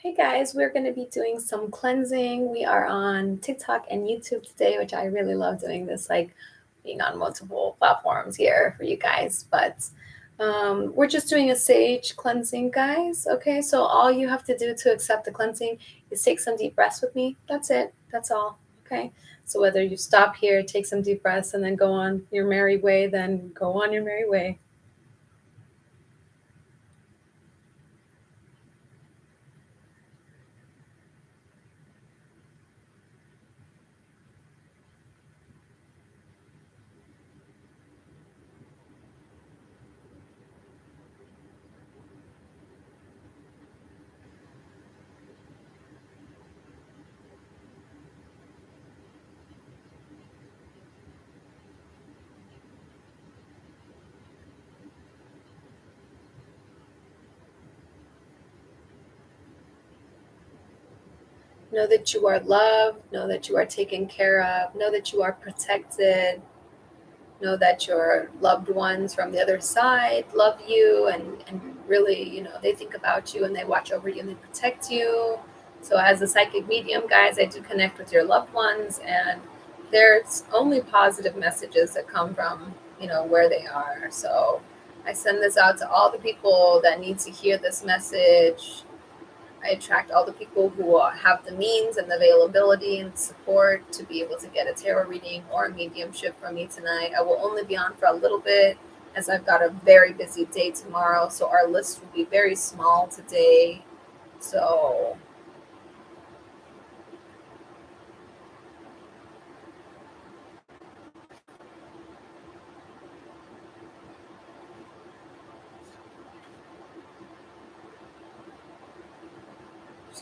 Hey guys, we're going to be doing some cleansing. We are on TikTok and YouTube today, which I really love doing this, like being on multiple platforms here for you guys. But we're just doing a sage cleansing, guys. Okay, so all you have to do to accept the cleansing is take some deep breaths with me. That's it. That's all. Okay, so whether you stop here, take some deep breaths, and then go on your merry way, then go on your merry way. Know that you are loved. Know that you are taken care of. Know that you are protected. Know that your loved ones from the other side love you and really, they think about you and they watch over you and they protect you. So, as a psychic medium, guys, I do connect with your loved ones, and there's only positive messages that come from, where they are. So, I send this out to all the people that need to hear this message. I attract all the people who have the means and the availability and support to be able to get a tarot reading or a mediumship from me tonight. I will only be on for a little bit as I've got a very busy day tomorrow. So our list will be very small today. So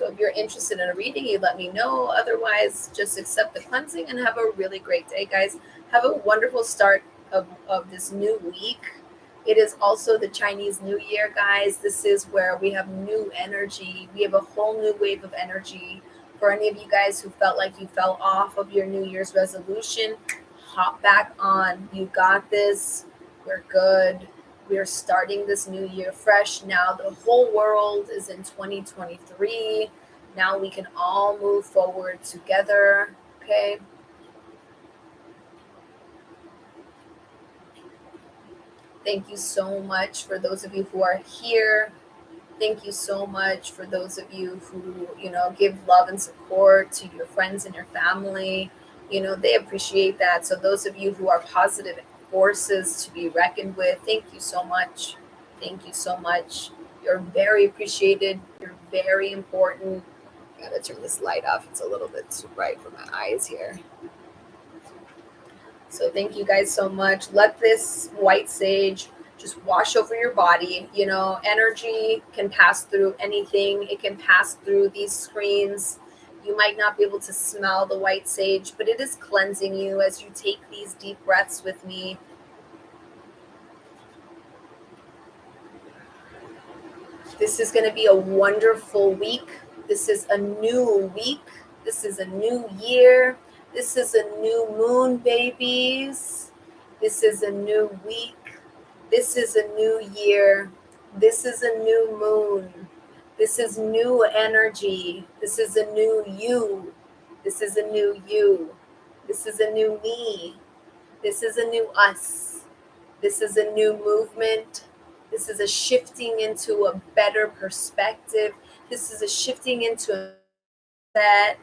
if you're interested in a reading, you let me know. Otherwise, just accept the cleansing and have a really great day, guys. Have a wonderful start of this new week. It is also the Chinese New Year, guys. This is where we have new energy. We have a whole new wave of energy. For any of you guys who felt like you fell off of your New Year's resolution, hop back on. You got this. We're good. We are starting this new year fresh. Now the whole world is in 2023. Now we can all move forward together. okay? Thank you so much for those of you who are here. Thank you so much for those of you who, give love and support to your friends and your family. They appreciate that. So those of you who are positive forces to be reckoned with, thank you so much. Thank you so much. You're very appreciated. You're very important. Gotta turn this light off. It's a little bit too bright for my eyes here. So thank you guys so much. Let this white sage just wash over your body. Energy can pass through anything. It can pass through these screens. You might not be able to smell the white sage, but it is cleansing you as you take these deep breaths with me. This is going to be a wonderful week. This is a new week. This is a new year. This is a new moon, babies. This is a new week. This is a new year. This is a new moon. This is new energy. This is a new you. This is a new you. This is a new me. This is a new us. This is a new movement. This is a shifting into a better perspective. This is a shifting into that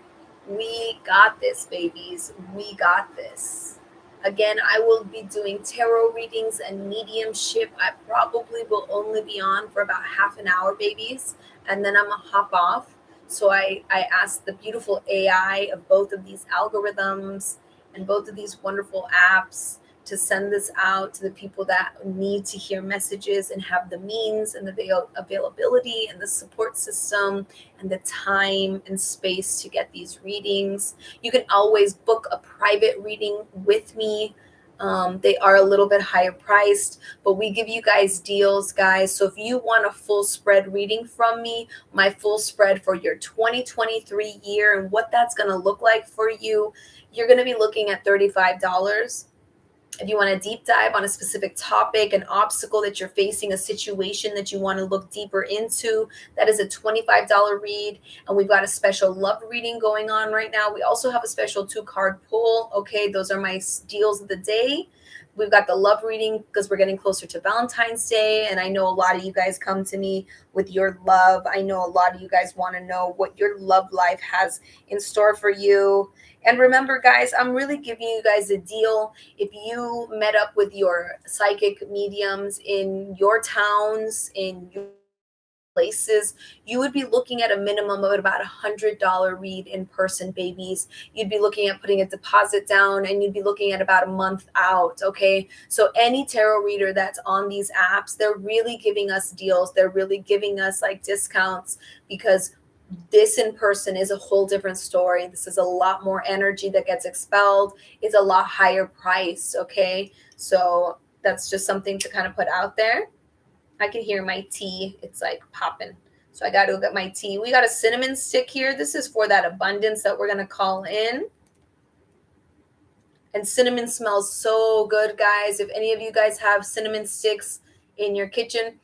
we got this, babies. We got this. Again, I will be doing tarot readings and mediumship. I probably will only be on for about half an hour, babies, and then I'm going to hop off. So I asked the beautiful AI of both of these algorithms and both of these wonderful apps to send this out to the people that need to hear messages and have the means and the availability and the support system and the time and space to get these readings. You can always book a private reading with me. They are a little bit higher priced, but we give you guys deals, guys. So if you want a full spread reading from me, my full spread for your 2023 year and what that's going to look like for you, you're going to be looking at $35. If you want a deep dive on a specific topic, an obstacle that you're facing, a situation that you want to look deeper into, that is a $25 read. And we've got a special love reading going on right now. We also have a special 2-card pull. Okay, those are my deals of the day. We've got the love reading because we're getting closer to Valentine's Day. And I know a lot of you guys come to me with your love. I know a lot of you guys want to know what your love life has in store for you. And remember, guys, I'm really giving you guys a deal. If you met up with your psychic mediums in your towns, in your places, you would be looking at a minimum of about $100 read in person, babies. You'd be looking at putting a deposit down and you'd be looking at about a month out. Okay. So any tarot reader that's on these apps, they're really giving us deals. They're really giving us like discounts because this in person is a whole different story. This is a lot more energy that gets expelled. It's a lot higher price. Okay. So that's just something to kind of put out there. I can hear my tea. It's like popping. So I got to go get my tea. We got a cinnamon stick here. This is for that abundance that we're going to call in. And cinnamon smells so good, guys. If any of you guys have cinnamon sticks in your kitchen,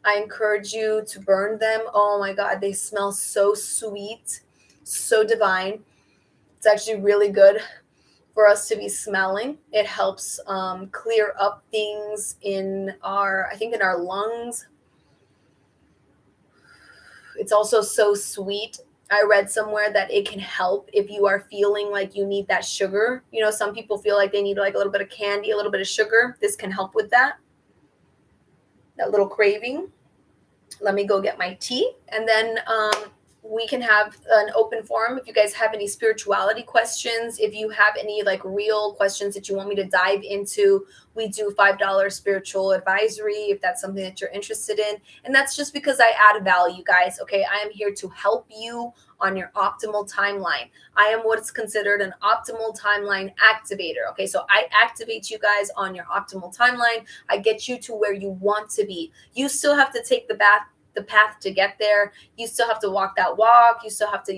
I encourage you to burn them. Oh my God, they smell so sweet, so divine. It's actually really good for us to be smelling. It helps clear up things in our lungs. It's also so sweet. I read somewhere that it can help if you are feeling like you need that sugar. Some people feel like they need like a little bit of candy, a little bit of sugar. This can help with that little craving. Let me go get my tea, and then we can have an open forum. If you guys have any spirituality questions, if you have any like real questions that you want me to dive into, we do $5 spiritual advisory if that's something that you're interested in. And that's just because I add value, guys. Okay, I am here to help you on your optimal timeline. I am what's considered an optimal timeline activator. Okay, so I activate you guys on your optimal timeline. I get you to where you want to be. You still have to take the path to get there. You still have to walk that walk. You still have to,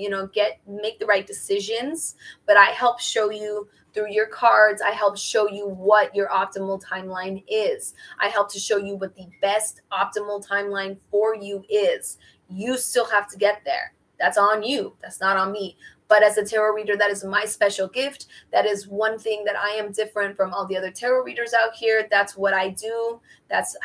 make the right decisions. But I help show you through your cards. I help show you what your optimal timeline is. I help to show you what the best optimal timeline for you is. You still have to get there. That's on you. That's not on me. But as a tarot reader, that is my special gift. That is one thing that I am different from all the other tarot readers out here. That's what I do. That's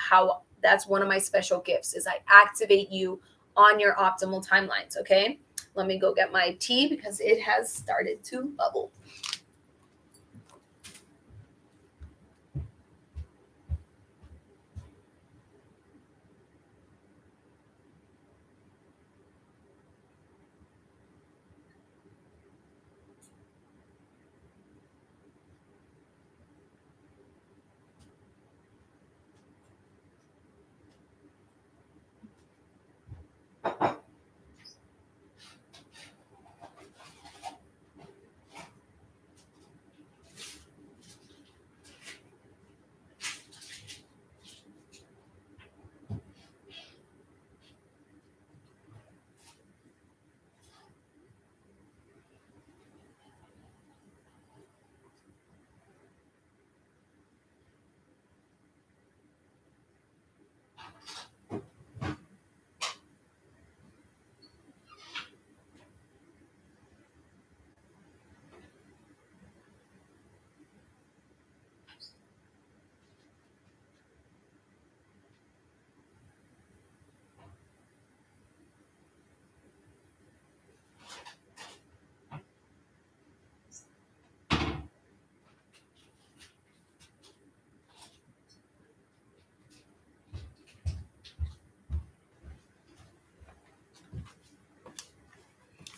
one of my special gifts, is I activate you on your optimal timelines. Okay, let me go get my tea because it has started to bubble.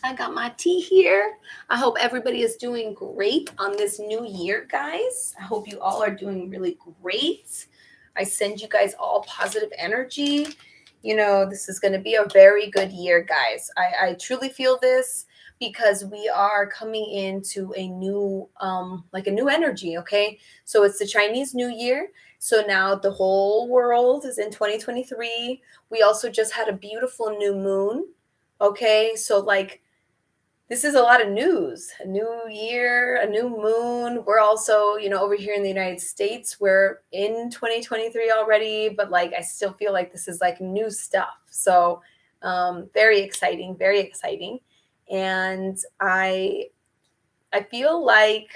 I got my tea here. I hope everybody is doing great on this new year, guys. I hope you all are doing really great. I send you guys all positive energy. You know, this is going to be a very good year, guys. I truly feel this because we are coming into a new, like a new energy, okay? So it's the Chinese New Year. So now the whole world is in 2023. We also just had a beautiful new moon, okay? So like, this is a lot of news. A new year, a new moon. We're also, you know, over here in the United States, we're in 2023 already, but like I still feel like this is like new stuff. So very exciting, very exciting. And I feel like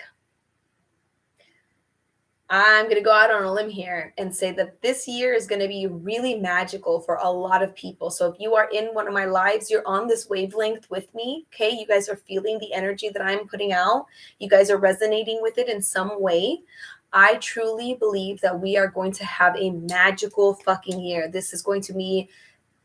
I'm going to go out on a limb here and say that this year is going to be really magical for a lot of people. So if you are in one of my lives, you're on this wavelength with me, okay? You guys are feeling the energy that I'm putting out. You guys are resonating with it in some way. I truly believe that we are going to have a magical fucking year. This is going to be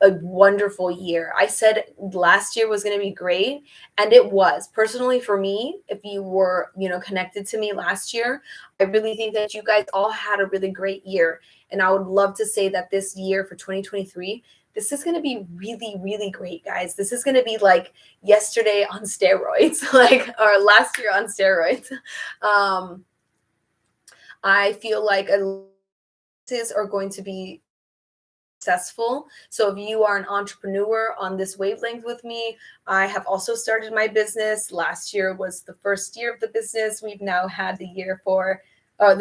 a wonderful year. I said last year was going to be great, and it was. Personally, for me, if you were, you know, connected to me last year, I really think that you guys all had a really great year. And I would love to say that this year for 2023, this is going to be really, really great, guys. This is going to be like yesterday on steroids, like, or last year on steroids. I feel like are going to be successful. So if you are an entrepreneur on this wavelength with me, I have also started my business. Last year was the first year of the business. We've now had the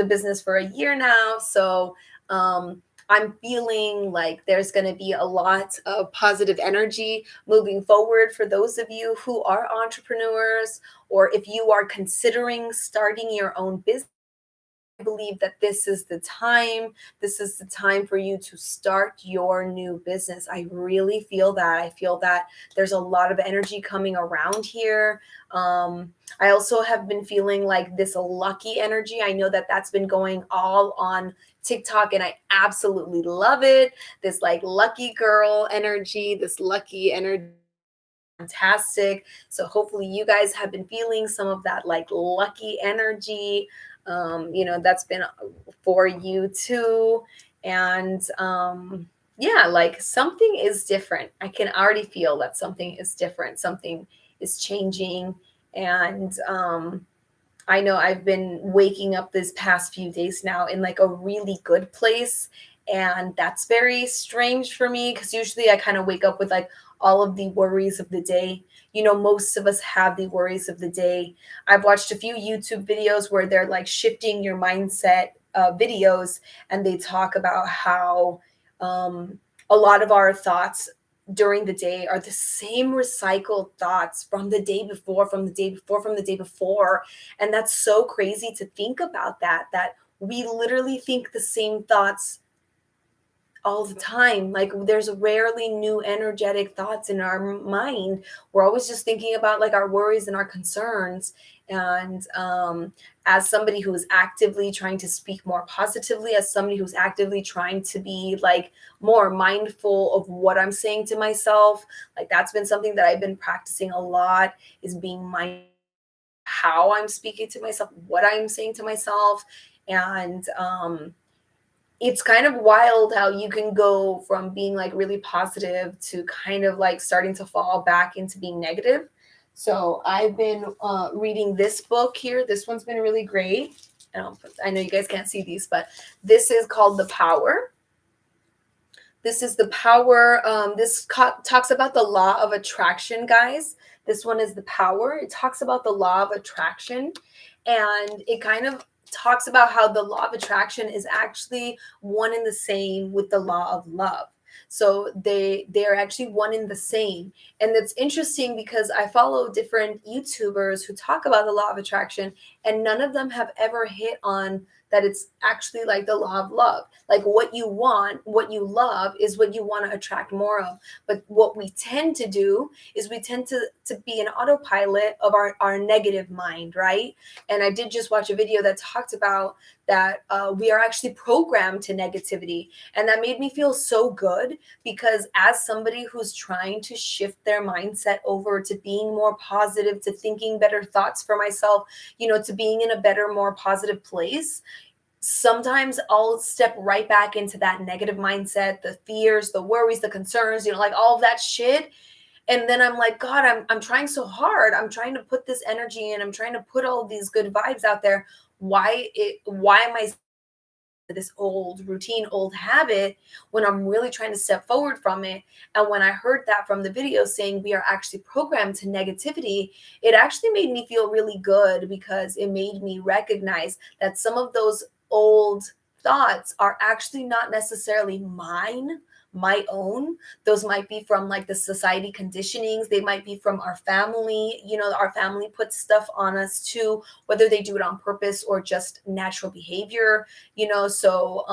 business for a year now. So I'm feeling like there's going to be a lot of positive energy moving forward for those of you who are entrepreneurs, or if you are considering starting your own business. I believe that this is the time. This is the time for you to start your new business. I really feel that. I feel that there's a lot of energy coming around here. I also have been feeling like this lucky energy. I know that that's been going all on TikTok, and I absolutely love it. This like lucky girl energy, this lucky energy. Fantastic. So hopefully you guys have been feeling some of that like lucky energy. You know, that's been for you too. And yeah, like something is different. I can already feel that something is different. Something is changing. And I know I've been waking up this past few days now in like a really good place. And that's very strange for me because usually I kind of wake up with like all of the worries of the day. You know, most of us have the worries of the day. I've watched a few YouTube videos where they're like shifting your mindset videos, and they talk about how a lot of our thoughts during the day are the same recycled thoughts from the day before, from the day before, from the day before. And that's so crazy to think about, that we literally think the same thoughts all the time. Like there's rarely new energetic thoughts in our mind. We're always just thinking about like our worries and our concerns. And as somebody who is actively trying to speak more positively, as somebody who's actively trying to be like more mindful of what I'm saying to myself, like that's been something that I've been practicing a lot, is being mindful how I'm speaking to myself, what I'm saying to myself. And it's kind of wild how you can go from being like really positive to kind of like starting to fall back into being negative. So I've been reading this book here. This one's been really great. I know you guys can't see these, but this is called The Power. This is The Power. Talks about the law of attraction, guys. This one is The Power. It talks about the law of attraction, and it kind of talks about how the law of attraction is actually one and the same with the law of love. So they're actually one and the same. And that's interesting because I follow different YouTubers who talk about the law of attraction, and none of them have ever hit on that it's actually like the law of love. Like what you want, what you love is what you want to attract more of. But what we tend to do is we tend to be an autopilot of our negative mind, right? And I did just watch a video that talked about that we are actually programmed to negativity. And that made me feel so good, because as somebody who's trying to shift their mindset over to being more positive, to thinking better thoughts for myself, to being in a better, more positive place, sometimes I'll step right back into that negative mindset, the fears, the worries, the concerns, like all of that shit. And then I'm like, God, I'm trying so hard. I'm trying to put this energy in. I'm trying to put all these good vibes out there. Why am I this old routine, old habit, when I'm really trying to step forward from it? And when I heard that from the video saying we are actually programmed to negativity, it actually made me feel really good, because it made me recognize that some of those old thoughts are actually not necessarily my own. Those might be from like the society conditionings. They might be from our family. Our family puts stuff on us too, whether they do it on purpose or just natural behavior. So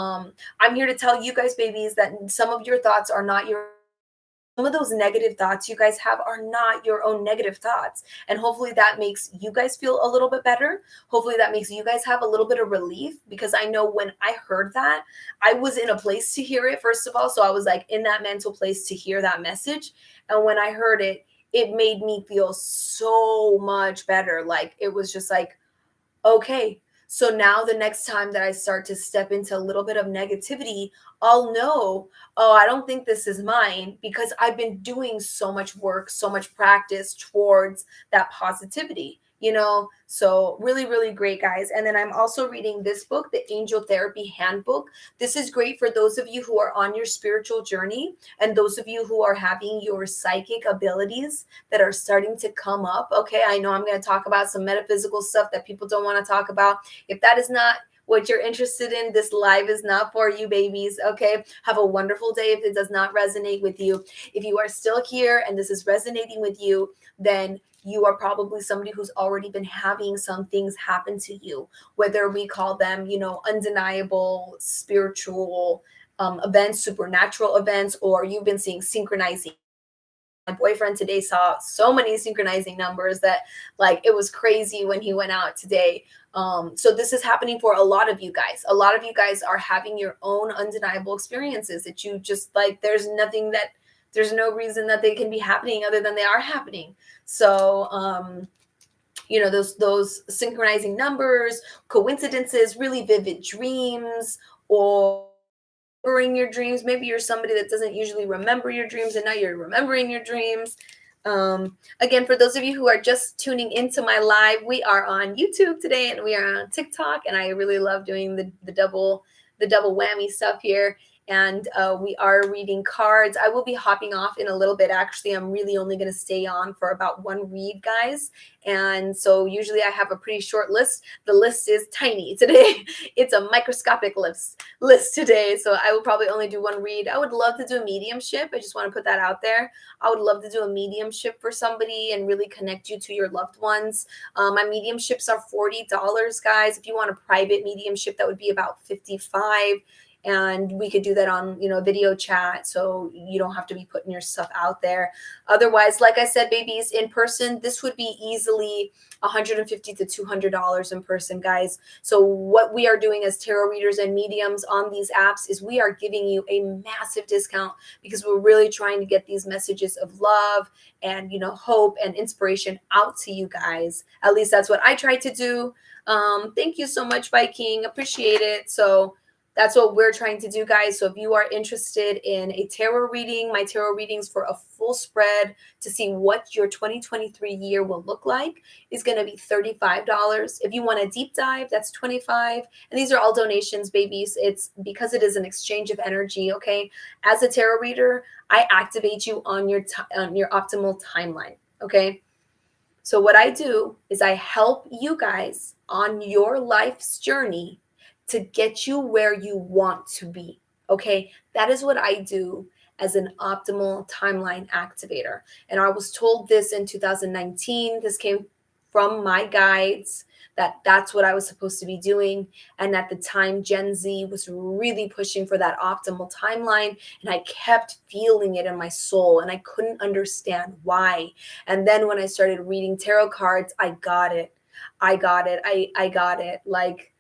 I'm here to tell you guys, babies, that some of your thoughts are not some of those negative thoughts you guys have are not your own negative thoughts. And hopefully that makes you guys feel a little bit better. Hopefully that makes you guys have a little bit of relief, because I know when I heard that, I was in a place to hear it, first of all. So I was like in that mental place to hear that message. And when I heard it, it made me feel so much better. Like it was just like, okay, so now the next time that I start to step into a little bit of negativity, I'll know, oh, I don't think this is mine, because I've been doing so much work, so much practice towards that positivity. So really, really great, guys. And then I'm also reading this book, The Angel Therapy Handbook. This is great for those of you who are on your spiritual journey, and those of you who are having your psychic abilities that are starting to come up. Okay, I know I'm going to talk about some metaphysical stuff that people don't want to talk about. If that is not what you're interested in, this live is not for you, babies. Okay, have a wonderful day. If it does not resonate with you, if you are still here and this is resonating with you, then you are probably somebody who's already been having some things happen to you, whether we call them, undeniable spiritual events, supernatural events, or you've been seeing synchronizing. My boyfriend today saw so many synchronizing numbers that like it was crazy when he went out today. So this is happening for a lot of you guys. A lot of you guys are having your own undeniable experiences that you just like, there's no reason that they can be happening other than they are happening. So, those synchronizing numbers, coincidences, really vivid dreams, or remembering your dreams. Maybe you're somebody that doesn't usually remember your dreams, and now you're remembering your dreams. Again, for those of you who are just tuning into my live, we are on YouTube today, and we are on TikTok, and I really love doing the double whammy stuff here. and we are reading cards. I will be hopping off in a little bit. Actually, I'm really only going to stay on for about one read, guys. And so usually I have a pretty short list. The list is tiny today. It's a microscopic list today. So I will probably only do one read. I would love to do a mediumship. I just want to put that out there. I would love to do a mediumship for somebody and really connect you to your loved ones. My mediumships are $40, guys. If you want a private mediumship, that would be about $55. And we could do that on, video chat, so you don't have to be putting your stuff out there. Otherwise, like I said, babies, in person, this would be easily $150 to $200 in person, guys. So what we are doing as tarot readers and mediums on these apps is we are giving you a massive discount because we're really trying to get these messages of love and, hope and inspiration out to you guys. At least that's what I try to do. Thank you so much, Viking. Appreciate it. So that's what we're trying to do, guys. So if you are interested in a tarot reading, my tarot readings for a full spread to see what your 2023 year will look like is going to be $35. If you want a deep dive, that's $25. And these are all donations, babies. It's because it is an exchange of energy, okay? As a tarot reader, I activate you on your optimal timeline, okay? So what I do is I help you guys on your life's journey to get you where you want to be, okay? That is what I do as an optimal timeline activator. And I was told this in 2019. This came from my guides, that's what I was supposed to be doing. And at the time, Gen Z was really pushing for that optimal timeline. And I kept feeling it in my soul and I couldn't understand why. And then when I started reading tarot cards, I got it. I got it. Like,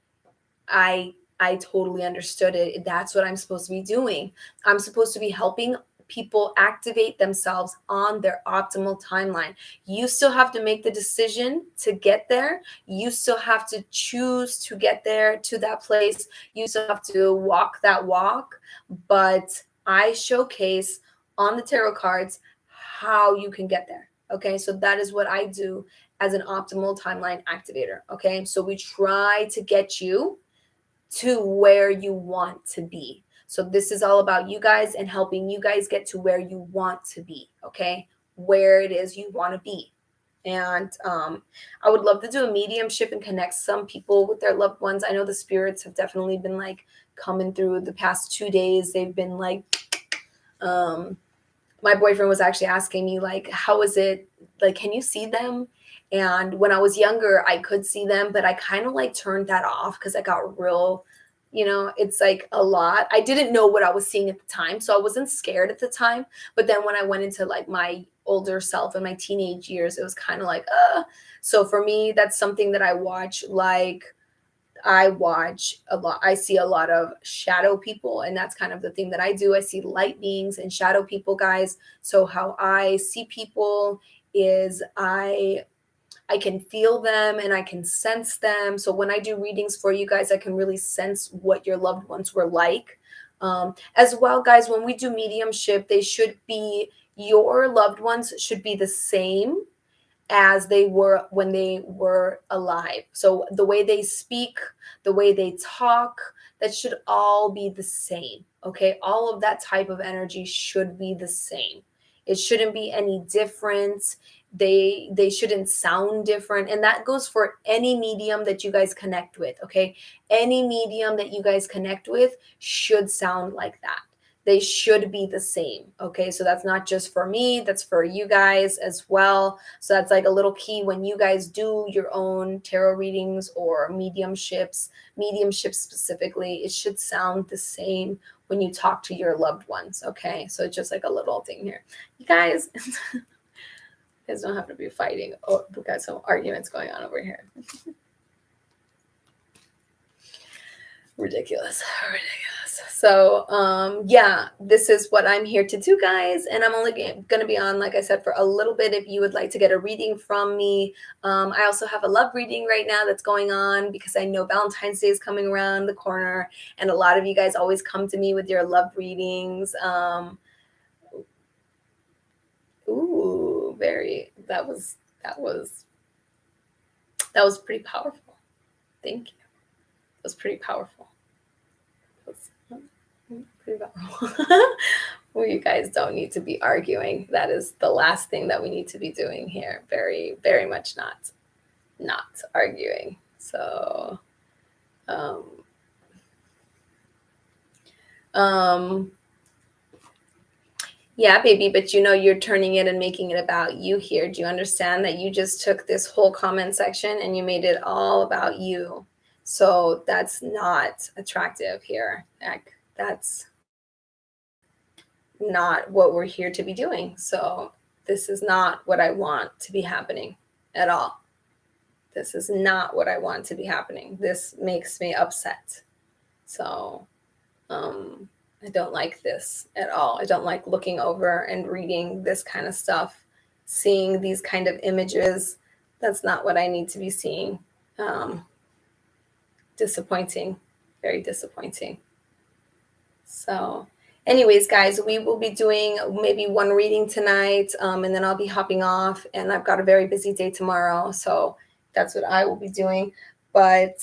I totally understood it. That's what I'm supposed to be doing. I'm supposed to be helping people activate themselves on their optimal timeline. You still have to make the decision to get there. You still have to choose to get there to that place. You still have to walk that walk. But I showcase on the tarot cards how you can get there. Okay, so that is what I do as an optimal timeline activator. Okay, so we try to get you to where you want to be. So this is all about you guys and helping you guys get to where you want to be, okay? Where it is you want to be. And I would love to do a mediumship and connect some people with their loved ones. I know the spirits have definitely been like coming through the past 2 days. They've been like, my boyfriend was actually asking me like, how is it? Like, can you see them? And when I was younger, I could see them, but I kind of like turned that off because I got real, it's like a lot. I didn't know what I was seeing at the time. So I wasn't scared at the time. But then when I went into like my older self in my teenage years, it was kind of like, So for me, that's something that I watch. Like I watch a lot. I see a lot of shadow people. And that's kind of the thing that I do. I see light beings and shadow people, guys. So how I see people is I can feel them and I can sense them. So when I do readings for you guys, I can really sense what your loved ones were like. As well, guys, when we do mediumship, your loved ones should be the same as they were when they were alive. So the way they speak, the way they talk, that should all be the same. Okay. All of that type of energy should be the same. It shouldn't be any different. They shouldn't sound different. And that goes for any medium that you guys connect with. Okay. Any medium that you guys connect with should sound like that. They should be the same. Okay. So that's not just for me, that's for you guys as well. So that's like a little key when you guys do your own tarot readings or mediumships specifically, it should sound the same when you talk to your loved ones. Okay. So it's just like a little thing here. You guys, you guys don't have to be fighting. Oh, we got some arguments going on over here. Ridiculous. So yeah, this is what I'm here to do, guys, and I'm only going to be on, like I said, for a little bit. If you would like to get a reading from me, I also have a love reading right now that's going on because I know Valentine's Day is coming around the corner, and a lot of you guys always come to me with your love readings. That was pretty powerful. Thank you. That was pretty powerful. Well, you guys don't need to be arguing. That is the last thing that we need to be doing here. Very, very much not arguing. So, um, um, yeah, baby, but you're turning it and making it about you here. Do you understand that you just took this whole comment section and you made it all about you? So that's not attractive here. Like, that's not what we're here to be doing. So this is not what I want to be happening at all. This is not what I want to be happening. This makes me upset. So I don't like this at all. I don't like looking over and reading this kind of stuff, seeing these kind of images. That's not what I need to be seeing. Disappointing, very disappointing. So anyways, guys, we will be doing maybe one reading tonight, and then I'll be hopping off, and I've got a very busy day tomorrow. So that's what I will be doing. But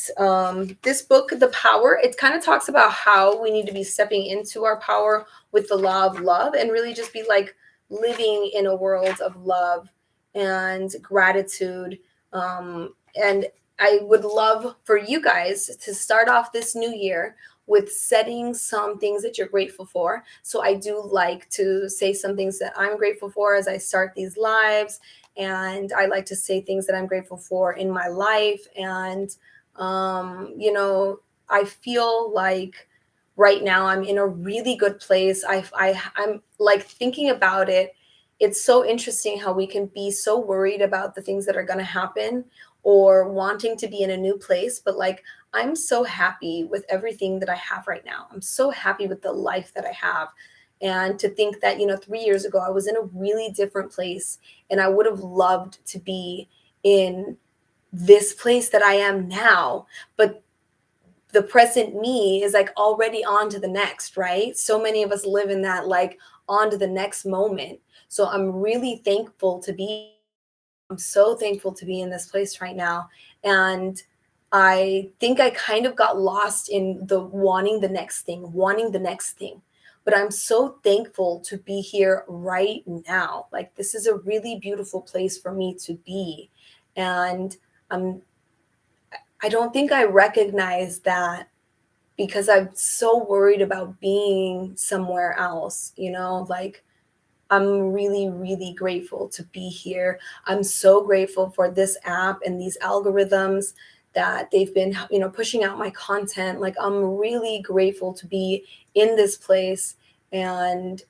this book, The Power, it kind of talks about how we need to be stepping into our power with the law of love and really just be like living in a world of love and gratitude. And I would love for you guys to start off this new year with setting some things that you're grateful for. So I do like to say some things that I'm grateful for as I start these lives. And I like to say things that I'm grateful for in my life. And, I feel like right now I'm in a really good place. I'm like thinking about it. It's so interesting how we can be so worried about the things that are going to happen or wanting to be in a new place. But like, I'm so happy with everything that I have right now. I'm so happy with the life that I have. And to think that, 3 years ago, I was in a really different place and I would have loved to be in this place that I am now. But the present me is like already on to the next, right? So many of us live in that like on to the next moment. So I'm really thankful to be I'm so thankful to be in this place right now. And I think I kind of got lost in the wanting the next thing, wanting the next thing. But I'm so thankful to be here right now. Like, this is a really beautiful place for me to be. And I don't think I recognize that because I'm so worried about being somewhere else, like I'm really, really grateful to be here. I'm so grateful for this app and these algorithms that they've been, pushing out my content. Like, I'm really grateful to be in this place and,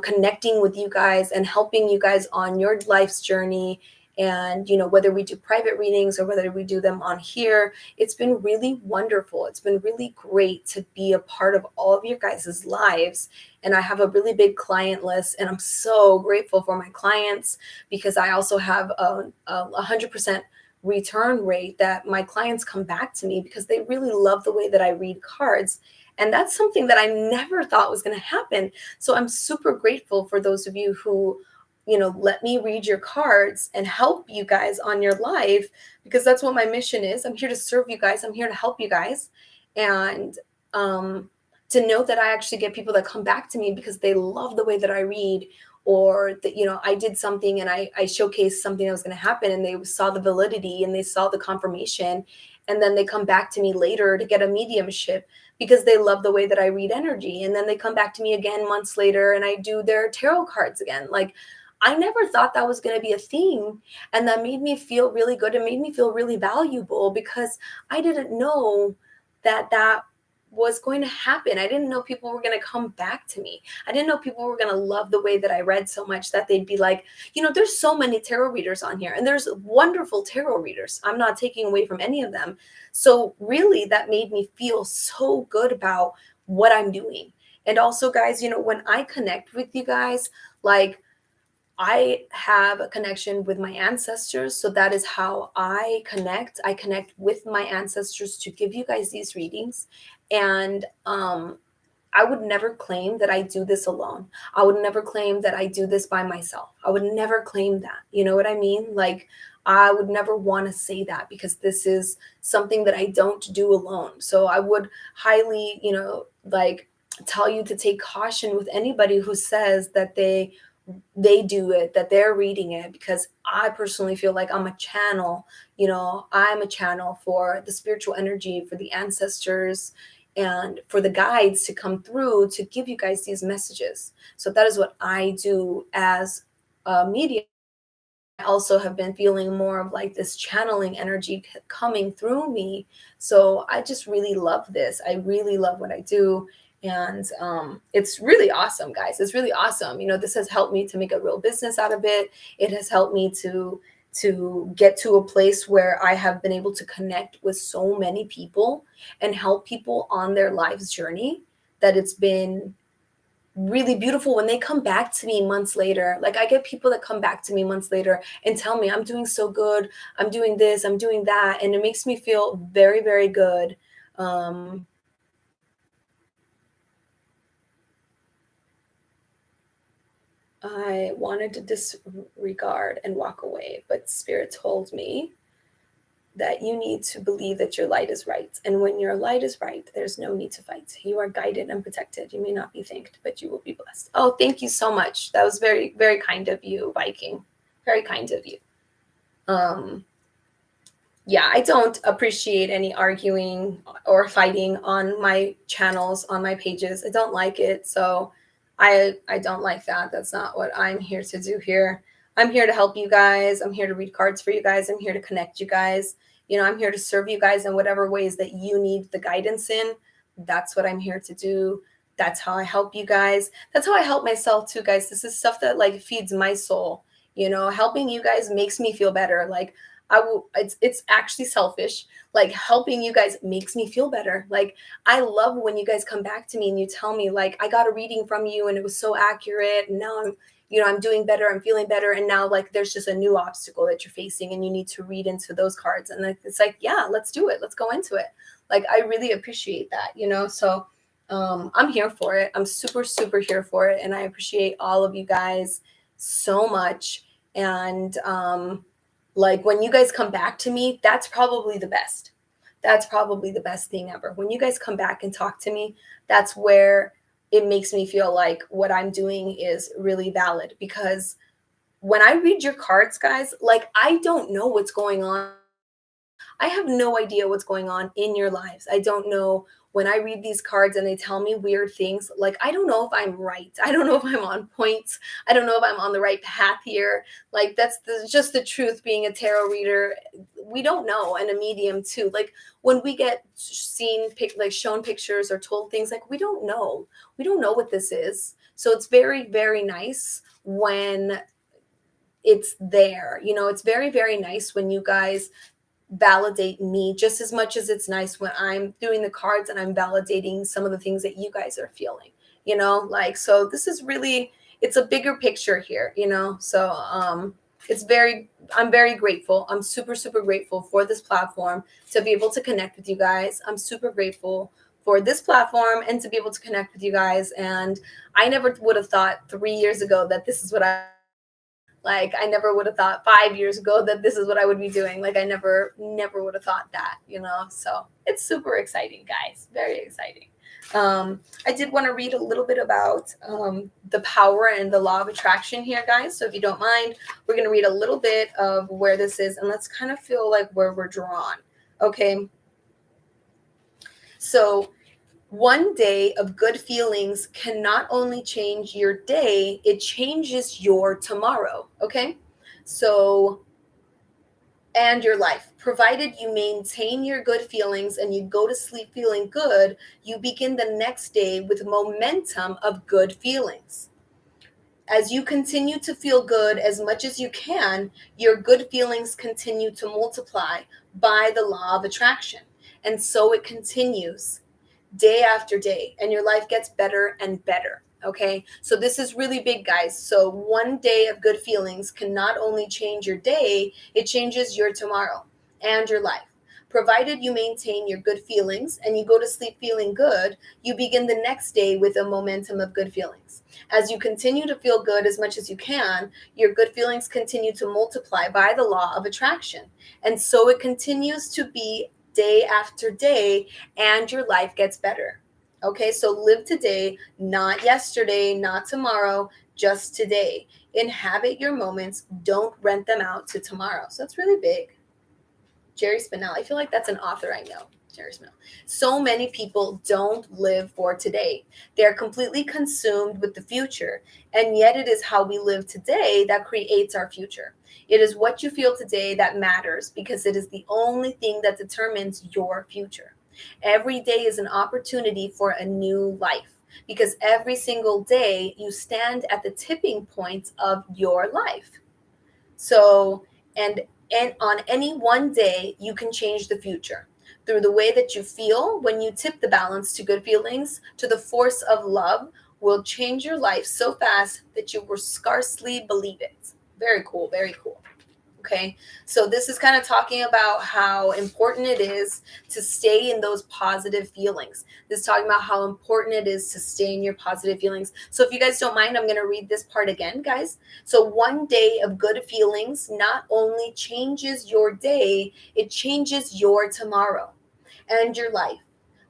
connecting with you guys and helping you guys on your life's journey. And, whether we do private readings or whether we do them on here, it's been really wonderful. It's been really great to be a part of all of your guys' lives. And I have a really big client list, and I'm so grateful for my clients because I also have a 100% return rate that my clients come back to me because they really love the way that I read cards. And that's something that I never thought was going to happen. So I'm super grateful for those of you who, let me read your cards and help you guys on your life, because that's what my mission is. I'm here to serve you guys. I'm here to help you guys. And, to know that I actually get people that come back to me because they love the way that I read, or that, I did something and I showcased something that was going to happen and they saw the validity and they saw the confirmation. And then they come back to me later to get a mediumship because they love the way that I read energy. And then they come back to me again months later and I do their tarot cards again. Like, I never thought that was going to be a thing. And that made me feel really good. It made me feel really valuable because I didn't know that was going to happen. I didn't know people were going to come back to me. I didn't know people were going to love the way that I read so much that they'd be like, there's so many tarot readers on here and there's wonderful tarot readers. I'm not taking away from any of them. So really that made me feel so good about what I'm doing. And also, guys, when I connect with you guys, like, I have a connection with my ancestors. So that is how I connect. I connect with my ancestors to give you guys these readings. And I would never claim that I do this alone. I would never claim that I do this by myself. I would never claim that. You know what I mean? Like, I would never want to say that because this is something that I don't do alone. So I would highly, like, tell you to take caution with anybody who says that they do it, that they're reading it, because I personally feel like I'm a channel. I'm a channel for the spiritual energy, for the ancestors, and for the guides to come through to give you guys these messages. So that is what I do as a medium. I also have been feeling more of like this channeling energy coming through me. So I just really love this. I really love what I do. And it's really awesome, guys. It's really awesome. This has helped me to make a real business out of it. It has helped me to get to a place where I have been able to connect with so many people and help people on their life's journey, that it's been really beautiful when they come back to me months later. Like, I get people that come back to me months later and tell me, I'm doing so good, I'm doing this, I'm doing that, and it makes me feel very, very good. I wanted to disregard and walk away, but Spirit told me that you need to believe that your light is right. And when your light is right, there's no need to fight. You are guided and protected. You may not be thanked, but you will be blessed. Oh, thank you so much. That was very, very kind of you, Viking. Very kind of you. Yeah, I don't appreciate any arguing or fighting on my channels, on my pages. I don't like it. So I don't like that. That's not what I'm here to do here. I'm here to help you guys. I'm here to read cards for you guys. I'm here to connect you guys. I'm here to serve you guys in whatever ways that you need the guidance in. That's what I'm here to do. That's how I help you guys. That's how I help myself too, guys. This is stuff that like feeds my soul. Helping you guys makes me feel better. Like, it's actually selfish. Like, helping you guys makes me feel better. Like, I love when you guys come back to me and you tell me, like, I got a reading from you and it was so accurate, and now I'm doing better, I'm feeling better, and now like there's just a new obstacle that you're facing and you need to read into those cards. And like, it's like, yeah, let's do it, let's go into it. Like, I really appreciate that. So I'm here for it. I'm super, super here for it, and I appreciate all of you guys so much. And like, when you guys come back to me, that's probably the best. That's probably the best thing ever. When you guys come back and talk to me, that's where it makes me feel like what I'm doing is really valid. Because when I read your cards, guys, like, I don't know what's going on. I have no idea what's going on in your lives. I don't know. When I read these cards and they tell me weird things, like, I don't know if I'm right. I don't know if I'm on point. I don't know if I'm on the right path here. Like, that's just the truth, being a tarot reader. We don't know, and a medium too. Like, when we get shown pictures or told things, like, we don't know. We don't know what this is. So it's very, very nice when it's there. It's very, very nice when you guys validate me just as much as it's nice when I'm doing the cards and I'm validating some of the things that you guys are feeling, like, so this is really, it's a bigger picture here, so I'm very grateful. I'm super, super grateful for this platform to be able to connect with you guys. I'm super grateful for this platform and to be able to connect with you guys. And I never would have thought 3 years ago that this is what like, I never would have thought 5 years ago that this is what I would be doing. Like, I never would have thought that, so it's super exciting, guys. Very exciting. I did want to read a little bit about the power and the law of attraction here, guys. So if you don't mind, we're going to read a little bit of where this is, and let's kind of feel like where we're drawn. Okay. So, one day of good feelings can not only change your day, it changes your tomorrow. Okay. So, and your life. Provided you maintain your good feelings and you go to sleep feeling good, you begin the next day with momentum of good feelings. As you continue to feel good as much as you can, your good feelings continue to multiply by the law of attraction. And so it continues day after day, and your life gets better and better. Okay, so this is really big, guys. So one day of good feelings can not only change your day, it changes your tomorrow and your life. Provided you maintain your good feelings and you go to sleep feeling good, you begin the next day with a momentum of good feelings. As you continue to feel good as much as you can, your good feelings continue to multiply by the law of attraction. And so it continues to be day after day, and your life gets better. Okay, so live today, not yesterday, not tomorrow, just today. Inhabit your moments. Don't rent them out to tomorrow. So that's really big. Jerry Spinell. I feel like that's an author I know. Jerry Spinell. So many people don't live for today. They're completely consumed with the future. And yet it is how we live today that creates our future. It is what you feel today that matters, because it is the only thing that determines your future. Every day is an opportunity for a new life, because every single day you stand at the tipping point of your life. So, and on any one day, you can change the future through the way that you feel. When you tip the balance to good feelings, to the force of love, will change your life so fast that you will scarcely believe it. Very cool, very cool. Okay, so this is kind of talking about how important it is to stay in those positive feelings. This is talking about how important it is to stay in your positive feelings. So if you guys don't mind, I'm going to read this part again, guys. So one day of good feelings not only changes your day, it changes your tomorrow and your life.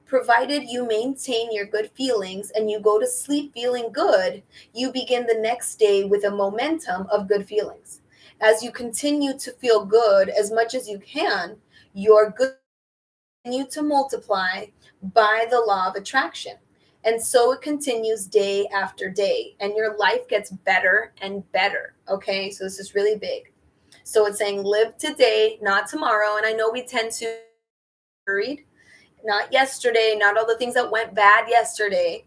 Provided you maintain your good feelings and you go to sleep feeling good, you begin the next day with a momentum of good feelings. As you continue to feel good as much as you can, your good continue to multiply by the law of attraction. And so it continues day after day, and your life gets better and better. Okay, so this is really big. So it's saying live today, not tomorrow. And I know we tend to worried, not yesterday, not all the things that went bad yesterday,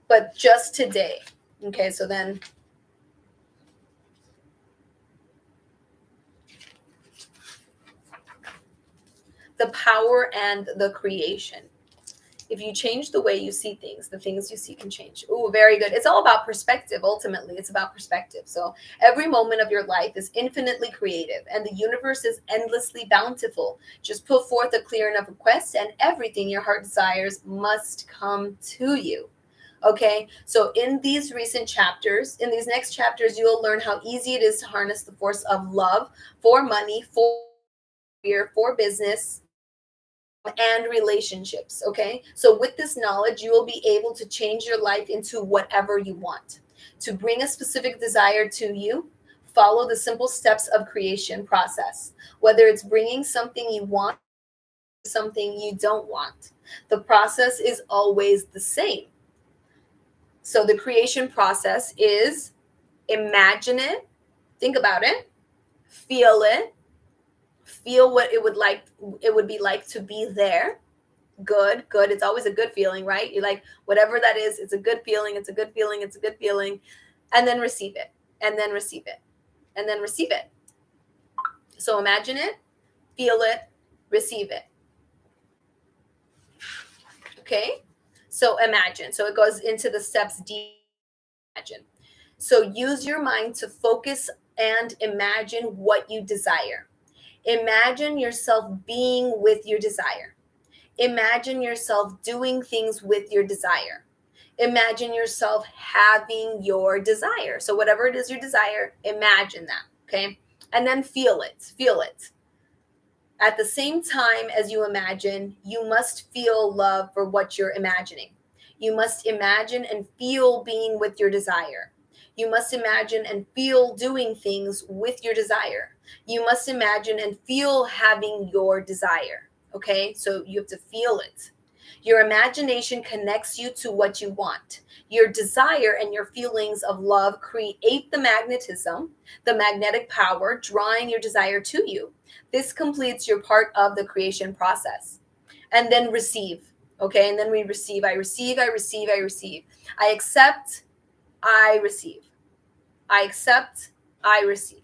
but just today. Okay, so then the power and the creation. If you change the way you see things, the things you see can change. Oh, very good. It's all about perspective. Ultimately, it's about perspective. So every moment of your life is infinitely creative, and the universe is endlessly bountiful. Just put forth a clear enough request, and everything your heart desires must come to you. Okay, so in these recent chapters, in these next chapters, you will learn how easy it is to harness the force of love for money, for career, for business, and relationships. Okay, so with this knowledge, you will be able to change your life into whatever you want. To bring a specific desire to you, follow the simple steps of creation process. Whether it's bringing something you want, something you don't want, the process is always the same. So the creation process is imagine it, think about it, feel it, feel what it would be like to be there. Good. It's always a good feeling, right? You like whatever that is, it's a good feeling, it's a good feeling, it's a good feeling. And then receive it, and then receive it, and then receive it. So imagine it, feel it, receive it. Okay? So imagine. So it goes into the steps deep. Imagine. So use your mind to focus and imagine what you desire. Imagine yourself being with your desire. Imagine yourself doing things with your desire. Imagine yourself having your desire. So, whatever it is your desire, imagine that. Okay. And then feel it. Feel it. At the same time as you imagine, you must feel love for what you're imagining. You must imagine and feel being with your desire. You must imagine and feel doing things with your desire. You must imagine and feel having your desire. Okay, so you have to feel it. Your imagination connects you to what you want. Your desire and your feelings of love create the magnetism, the magnetic power, drawing your desire to you. This completes your part of the creation process. And then receive. Okay, and then we receive. I receive, I receive, I receive. I accept, I receive. I accept, I receive.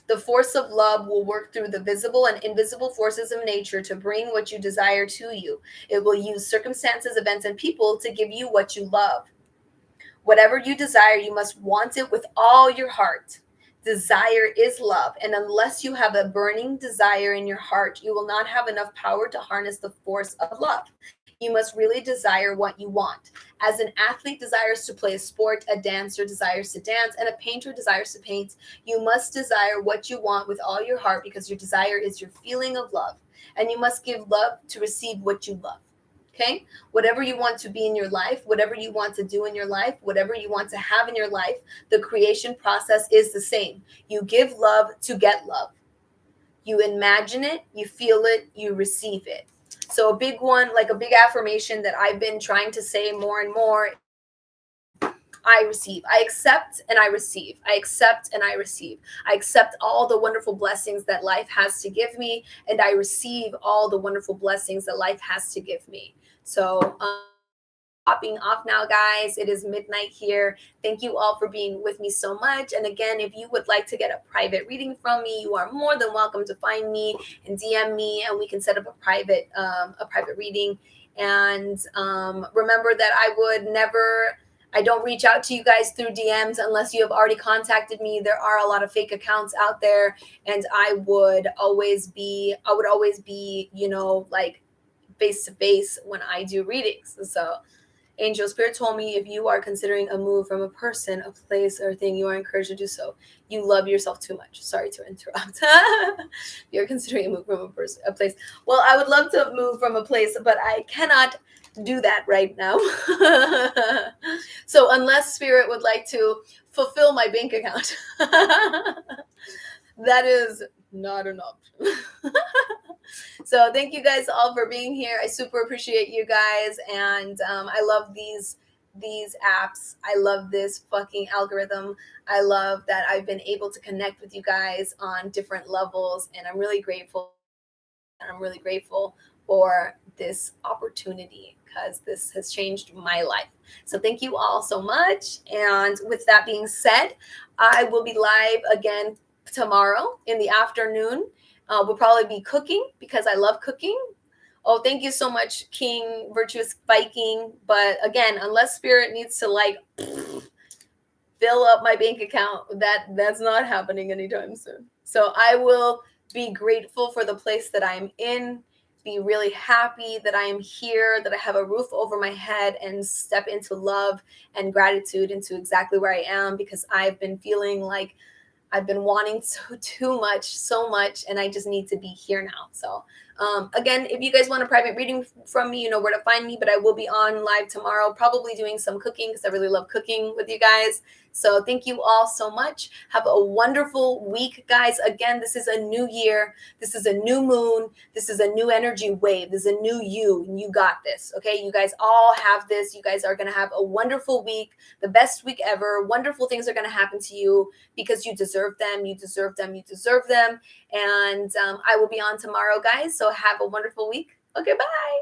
The force of love will work through the visible and invisible forces of nature to bring what you desire to you. It will use circumstances, events, and people to give you what you love. Whatever you desire, you must want it with all your heart. Desire is love, and unless you have a burning desire in your heart, you will not have enough power to harness the force of love. You must really desire what you want. As an athlete desires to play a sport, a dancer desires to dance, and a painter desires to paint, you must desire what you want with all your heart, because your desire is your feeling of love, and you must give love to receive what you love. Okay, whatever you want to be in your life, whatever you want to do in your life, whatever you want to have in your life, the creation process is the same. You give love to get love. You imagine it, you feel it, you receive it. So a big one, like a big affirmation that I've been trying to say more and more, I receive. I accept and I receive. I accept and I receive. I accept all the wonderful blessings that life has to give me, and I receive all the wonderful blessings that life has to give me. So, popping off now, guys. It is midnight here. Thank you all for being with me so much. And again, if you would like to get a private reading from me, you are more than welcome to find me and DM me, and we can set up a private reading. And remember that I don't reach out to you guys through DMs unless you have already contacted me. There are a lot of fake accounts out there, and I would always be, like face to face when I do readings. So Angel Spirit told me if you are considering a move from a person, a place, or a thing, you are encouraged to do so. You love yourself too much. Sorry to interrupt. You're considering a move from a person, a place. Well, I would love to move from a place, but I cannot do that right now. So unless Spirit would like to fulfill my bank account, that is not an option. So thank you guys all for being here. I super appreciate you guys, and I love these apps. I love this fucking algorithm. I love that I've been able to connect with you guys on different levels, and I'm really grateful. And I'm really grateful for this opportunity because this has changed my life. So thank you all so much. And with that being said, I will be live again tomorrow in the afternoon. We'll probably be cooking because I love cooking. Oh, thank you so much, King Virtuous Viking. But again, unless Spirit needs to like fill up my bank account, that's not happening anytime soon. So I will be grateful for the place that I'm in, be really happy that I am here, that I have a roof over my head, and step into love and gratitude into exactly where I am, because I've been feeling like I've been wanting so much, and I just need to be here now. So again, if you guys want a private reading from me, you know where to find me, but I will be on live tomorrow, probably doing some cooking because I really love cooking with you guys. So thank you all so much. Have a wonderful week, guys. Again, this is a new year. This is a new moon. This is a new energy wave. This is a new you, and you got this, okay? You guys all have this. You guys are going to have a wonderful week, the best week ever. Wonderful things are going to happen to you because you deserve them. You deserve them. You deserve them. And I will be on tomorrow, guys. So have a wonderful week. Okay, bye.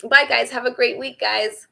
Bye, guys. Have a great week, guys.